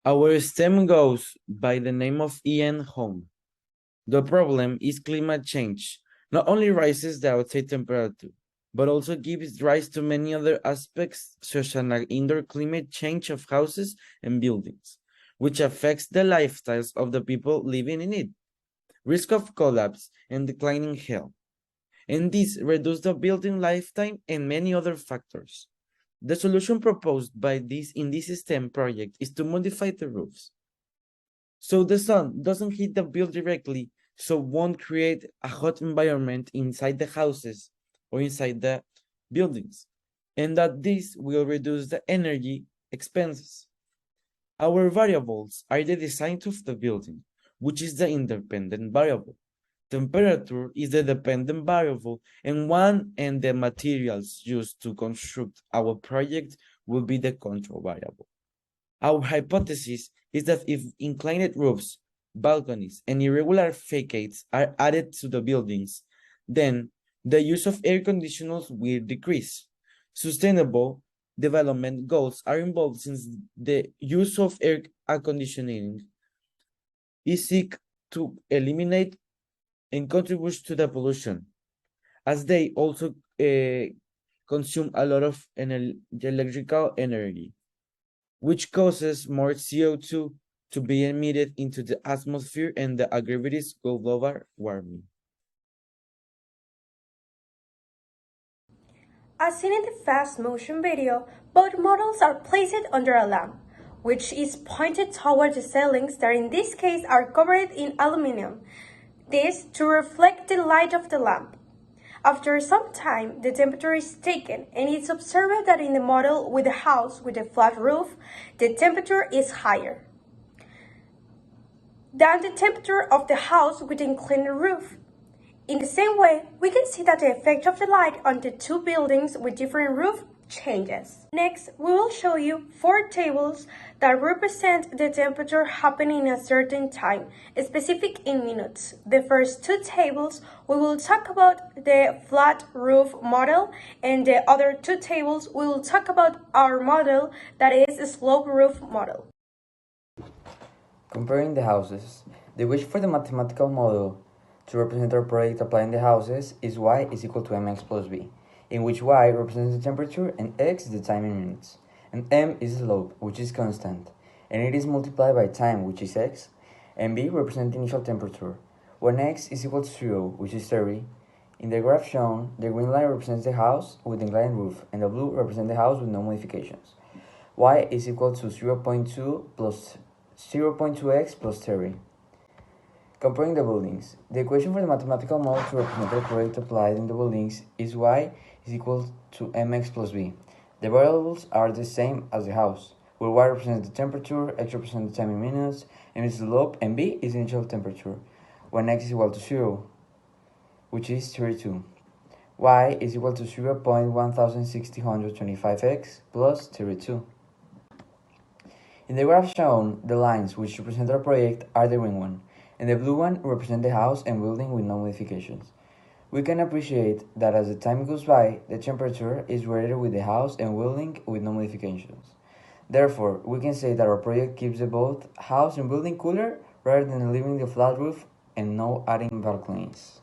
Our STEM goes by the name of Ian Home. The problem is climate change. Not only rises the outside temperature, but also gives rise to many other aspects, such as an indoor climate change of houses and buildings, which affects the lifestyles of the people living in it, risk of collapse and declining health. And this reduces the building lifetime and many other factors. The solution proposed by this in this STEM project is to modify the roofs so the sun doesn't hit the building directly, so won't create a hot environment inside the houses or inside the buildings, and that this will reduce the energy expenses. Our variables are the design of the building, which is the independent variable. Temperature is the dependent variable, and the materials used to construct our project will be the control variable. Our hypothesis is that if inclined roofs, balconies, and irregular facades are added to the buildings, then the use of air conditioners will decrease. Sustainable development goals are involved since the use of air conditioning is seek to eliminate and contribute to the pollution, as they also consume a lot of electrical energy, which causes more CO2 to be emitted into the atmosphere and the aggravates global warming. As seen in the fast motion video, both models are placed under a lamp, which is pointed toward the ceilings that in this case are covered in aluminum, this to reflect the light of the lamp. After some time, the temperature is taken and it's observed that in the model with the house with a flat roof, the temperature is higher than the temperature of the house with inclined roof. In the same way, we can see that the effect of the light on the two buildings with different roofs changes. Next, we will show you 4 tables that represent the temperature happening in a certain time, specific in minutes. The first 2 tables, we will talk about the flat roof model, and the other 2 tables, we will talk about our model that is a slope roof model. Comparing the houses, the wish for the mathematical model to represent our project applying the houses is y is equal to mx plus b, in which y represents the temperature and x the time in minutes, and m is the slope, which is constant, and it is multiplied by time, which is x, and b represents the initial temperature. When x is equal to 0, which is 30, in the graph shown, the green line represents the house with the inclined roof, and the blue represents the house with no modifications. Y is equal to 0.2 plus 0.2x plus 30. Comparing the buildings, the equation for the mathematical model to represent the project applied in the buildings is y is equal to mx plus b. The variables are the same as the house, where y represents the temperature, x represents the time in minutes, m is the slope, and b is the initial temperature, when x is equal to 0, which is 32. Y is equal to 0.1625x plus 32. In the graph shown, the lines which represent our project are the green one, and the blue one represent the house and building with no modifications. We can appreciate that as the time goes by, the temperature is greater with the house and building with no modifications. Therefore, we can say that our project keeps the both house and building cooler rather than leaving the flat roof and no adding balconies.